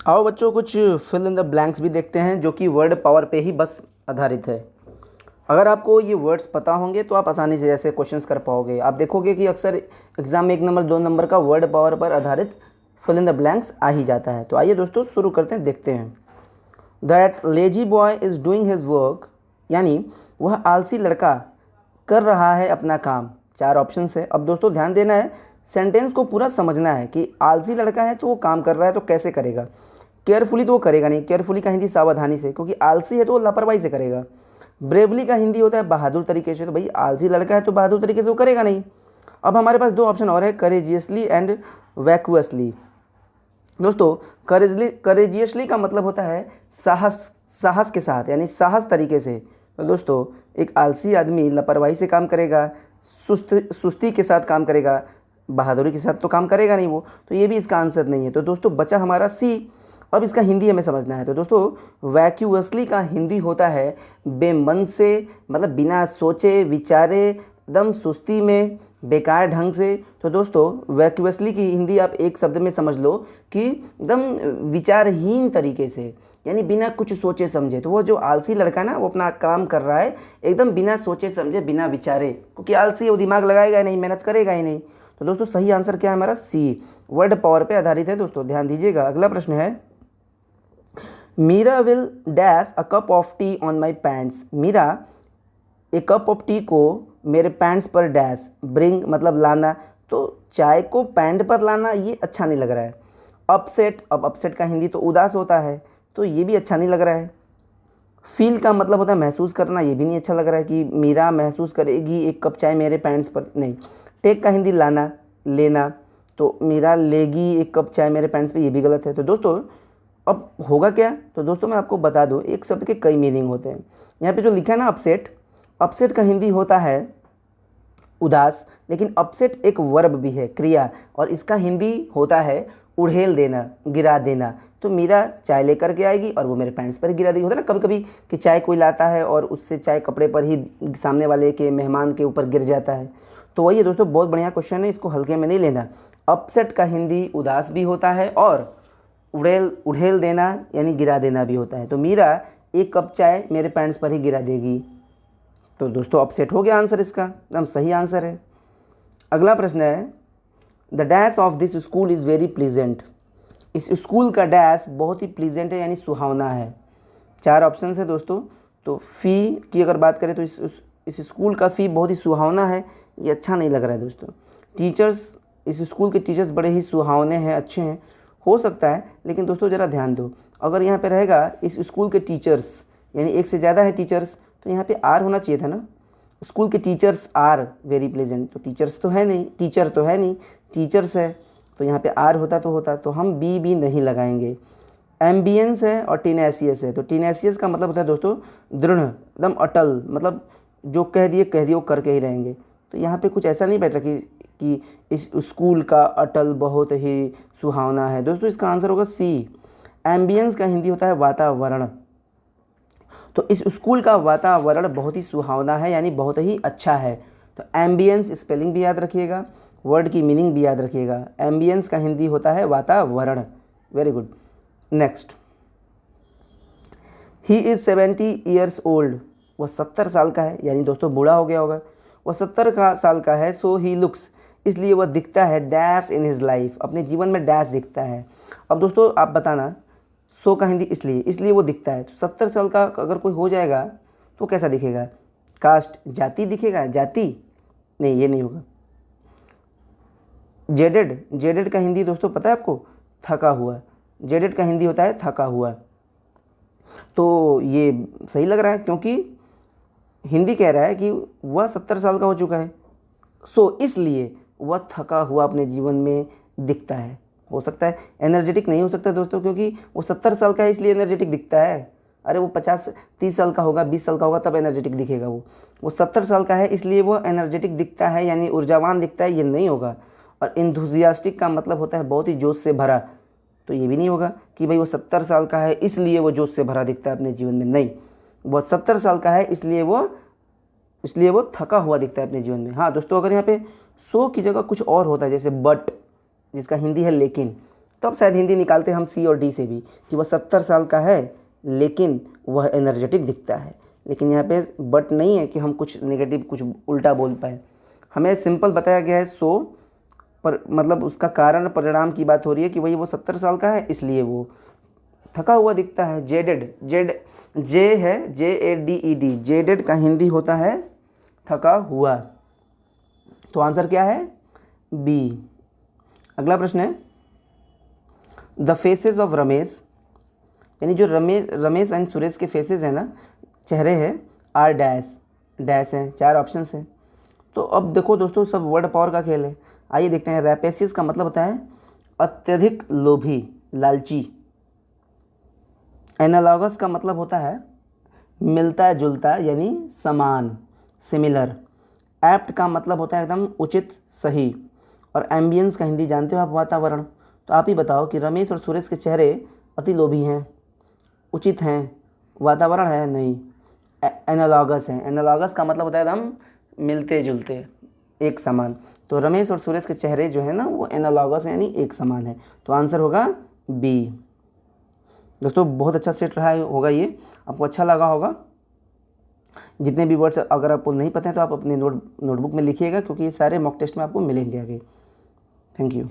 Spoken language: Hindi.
आओ बच्चों कुछ फिल इन द ब्लैंक्स भी देखते हैं जो कि वर्ड पावर पे ही बस आधारित है। अगर आपको ये वर्ड्स पता होंगे तो आप आसानी से ऐसे क्वेश्चंस कर पाओगे। आप देखोगे कि अक्सर एग्जाम में 1 नंबर 2 नंबर का वर्ड पावर पर आधारित फिल इन द ब्लैंक्स आ ही जाता है। तो आइए दोस्तों शुरू करते हैं, देखते हैं। That lazy boy is doing his work, यानी वह आलसी लड़का कर रहा है अपना काम। 4 ऑप्शन है। अब दोस्तों ध्यान देना है, सेंटेंस को पूरा समझना है कि आलसी लड़का है तो वो काम कर रहा है तो कैसे करेगा। केयरफुली तो वो करेगा नहीं, केयरफुली का हिंदी सावधानी से, क्योंकि आलसी है तो वो लापरवाही से करेगा। ब्रेवली का हिंदी होता है बहादुर तरीके से, तो भाई आलसी लड़का है तो बहादुर तरीके से वो करेगा नहीं। अब हमारे पास 2 ऑप्शन और है, करेजियसली एंड वैक्यूअसली। दोस्तों करेजियसली का मतलब होता है साहस के साथ, यानी साहस तरीके से। तो दोस्तों एक आलसी आदमी लापरवाही से काम करेगा, सुस्ती के साथ काम करेगा, बहादुरी के साथ तो काम करेगा नहीं वो। तो ये भी इसका आंसर नहीं है। तो दोस्तों बचा हमारा सी। अब इसका हिंदी हमें समझना है। तो दोस्तों वैक्यूअसली का हिंदी होता है बेमन से, मतलब बिना सोचे विचारे, एकदम सुस्ती में, बेकार ढंग से। तो दोस्तों वैक्यूअसली की हिंदी आप एक शब्द में समझ लो कि एकदम विचारहीन तरीके से, यानी बिना कुछ सोचे समझे। तो वो जो आलसी लड़का ना वो अपना काम कर रहा है एकदम बिना सोचे समझे, बिना विचारे, क्योंकि आलसी वो दिमाग लगाएगा ही नहीं, मेहनत करेगा ही नहीं। तो दोस्तों सही आंसर क्या है हमारा? सी, वर्ड पावर पे आधारित है। दोस्तों ध्यान दीजिएगा। अगला प्रश्न है, Meera will dash a cup of tea on my pants. Meera एक कप ऑफ टी को मेरे पैंट्स पर डैश, ब्रिंग मतलब लाना, तो चाय को पैंट पर लाना ये अच्छा नहीं लग रहा है। अपसेट, अब अपसेट का हिंदी तो उदास होता है, तो ये भी अच्छा नहीं लग रहा है। फील का मतलब होता है महसूस करना, ये भी नहीं अच्छा लग रहा है कि मीरा महसूस करेगी एक कप चाय मेरे पैंट्स पर, नहीं। टेक का हिंदी लाना, लेना, तो मीरा लेगी एक कप चाय मेरे पैंट्स पर, ये भी गलत है। तो दोस्तों अब होगा क्या? तो दोस्तों मैं आपको बता दूं, एक शब्द के कई मीनिंग होते हैं। यहाँ पे जो लिखा है ना अपसेट, अपसेट का हिंदी होता है उदास, लेकिन अपसेट एक वर्ब भी है, क्रिया, और इसका हिंदी होता है उड़ेल देना, गिरा देना। तो मीरा चाय लेकर के आएगी और वो मेरे पैंट्स पर गिरा देगी। होता है ना कभी कभी कि चाय कोई लाता है और उससे चाय कपड़े पर ही सामने वाले के मेहमान के ऊपर गिर जाता है। तो वही है दोस्तों, बहुत बढ़िया क्वेश्चन है, इसको हल्के में नहीं लेना। अपसेट का हिंदी उदास भी होता है और उड़ेल देना यानी गिरा देना भी होता है। तो मीरा एक कप चाय मेरे पैंट्स पर ही गिरा देगी। तो दोस्तों अपसेट हो गया आंसर, इसका एकदम सही आंसर है। अगला प्रश्न है, the dash of this school is very pleasant. इस स्कूल का डैश बहुत ही प्लीजेंट है, यानी सुहावना है। 4 ऑप्शन है दोस्तों। तो फ़ी की अगर बात करें तो इस स्कूल का फ़ी बहुत ही सुहावना है, ये अच्छा नहीं लग रहा है दोस्तों। टीचर्स, इस स्कूल के टीचर्स बड़े ही सुहावने हैं, अच्छे हैं, हो सकता है। लेकिन दोस्तों ज़रा ध्यान दो, अगर यहाँ पे रहेगा इस स्कूल के टीचर्स, यानी एक से ज़्यादा है टीचर्स, तो यहाँ पे आर होना चाहिए था ना। स्कूल के टीचर्स आर वेरी प्लेजेंट, तो टीचर्स तो है नहीं, टीचर तो है नहीं, टीचर्स है, तो यहाँ पे आर होता तो हम बी भी नहीं लगाएंगे। एम्बियंस है और टीनेसियस है, तो टीनेसियस का मतलब होता है दोस्तों दृढ़, एकदम अटल, मतलब जो कह दिए वो करके ही रहेंगे। तो यहाँ पे कुछ ऐसा नहीं बैठ रहा कि इस स्कूल का अटल बहुत ही सुहावना है। दोस्तों इसका आंसर होगा सी। एम्बियंस का हिंदी होता है वातावरण। तो इस स्कूल का वातावरण बहुत ही सुहावना है, यानी बहुत ही अच्छा है। तो एम्बियंस स्पेलिंग भी याद रखिएगा, वर्ड की मीनिंग भी याद रखिएगा। एम्बियंस का हिंदी होता है वातावरण। Very good. Next, he is 70 years old. वह 70 साल का है, यानी दोस्तों बूढ़ा हो गया होगा। वह 70 साल का है। सो ही लुक्स, इसलिए वह दिखता है डैश इन हिज लाइफ, अपने जीवन में डैश दिखता है। अब दोस्तों आप बताना, सो का हिंदी इसलिए वो दिखता है। तो 70 साल का अगर कोई हो जाएगा तो कैसा दिखेगा? कास्ट, जाति दिखेगा, जाति नहीं, ये नहीं होगा। जेडेड का हिंदी दोस्तों पता है आपको? थका हुआ। जेडेड का हिंदी होता है थका हुआ। तो ये सही लग रहा है, क्योंकि हिंदी कह रहा है कि वह 70 साल का हो चुका है, सो इसलिए वह थका हुआ अपने जीवन में दिखता है। हो सकता है एनर्जेटिक नहीं हो सकता दोस्तों, क्योंकि वो 70 साल का है इसलिए एनर्जेटिक दिखता है। अरे वो 50-30 साल का होगा, 20 साल का होगा, तब एनर्जेटिक दिखेगा। वो 70 साल का है इसलिए वो एनर्जेटिक दिखता है, यानी ऊर्जावान दिखता है, ये नहीं होगा। और इंथुजियास्टिक का मतलब होता है बहुत ही जोश से भरा, तो ये भी नहीं होगा कि भाई वो 70 साल का है इसलिए वो जोश से भरा दिखता है अपने जीवन में, नहीं। वो 70 साल का है इसलिए वो थका हुआ दिखता है अपने जीवन में। हाँ दोस्तों, अगर यहाँ पे सो की जगह कुछ और होता है, जैसे बट, जिसका हिंदी है लेकिन, तो अब शायद हिंदी निकालते हम सी और डी से भी कि वह 70 साल का है लेकिन वह एनर्जेटिक दिखता है। लेकिन यहाँ पे बट नहीं है कि हम कुछ नेगेटिव कुछ उल्टा बोल पाए। हमें सिंपल बताया गया है सो, पर मतलब उसका कारण परिणाम की बात हो रही है कि वही वो 70 साल का है इसलिए वो थका हुआ दिखता है। जेडेड, जे है JADED, जेडेड का हिंदी होता है थका हुआ। तो आंसर क्या है? बी। अगला प्रश्न है द फेसेस ऑफ रमेश, यानी जो रमेश एंड सुरेश के फेसेस हैं ना, चेहरे हैं, आर डैश डैश हैं, 4 ऑप्शन हैं। तो अब देखो दोस्तों सब वर्ड पावर का खेल है। आइए देखते हैं। रैपेसिस का मतलब होता है अत्यधिक लोभी, लालची। एनालॉगस का मतलब होता है मिलता जुलता यानी समान, सिमिलर। एप्ट का मतलब होता है एकदम उचित, सही। और एम्बियंस का हिंदी जानते हो आप, वातावरण। तो आप ही बताओ कि रमेश और सुरेश के चेहरे अति लोभी हैं, उचित हैं, वातावरण है नहीं, एनालॉगस है। एनालॉगस का मतलब होता है एकदम मिलते जुलते, एक समान। तो रमेश और सुरेश के चेहरे जो है ना वो एनालॉगस है यानी एक समान है। तो आंसर होगा बी। दोस्तों बहुत अच्छा सेट रहा होगा ये, आपको अच्छा लगा होगा। जितने भी वर्ड्स अगर आपको नहीं पता है तो आप अपने नोटबुक में लिखिएगा, क्योंकि ये सारे मॉक टेस्ट में आपको मिलेंगे आगे। Thank you.